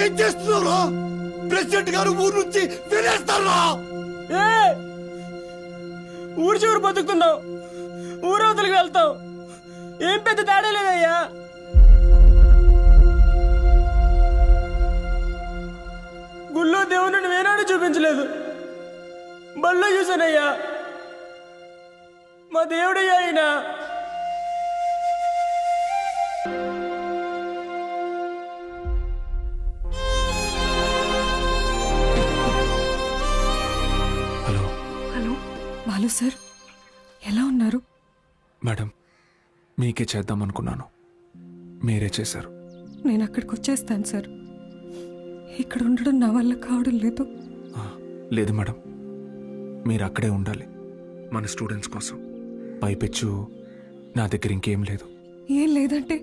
ఏం చేస్తున్నావురా? ప్రెసిడెంట్ గారు ఊరు నుంచి వెళ్ళేస్తారా? ఊరు చివరి బతుకుతున్నావు, ఊరవతలకి వెళ్తావు, ఏం పెద్ద తేడా లేదయ్యా. గుళ్ళో దేవుని వేనాడు చూపించలేదు, బళ్ళో చూశానయ్యా. మా దేవుడయ్యా ఆయన. హలో హలో బాలు సార్, ఎలా ఉన్నారు? మేడం, మీకే చేద్దాం అనుకున్నాను, మీరే చేశారు. నేను అక్కడికి వచ్చేస్తాను సార్. ఇక్కడ ఉండడం నా వల్ల కావడం లేదు. లేదు మేడం, మీరు అక్కడే ఉండాలి మన స్టూడెంట్స్ కోసం. పైపెచ్చు నా దగ్గర ఇంకేం లేదు. ఏం లేదంటే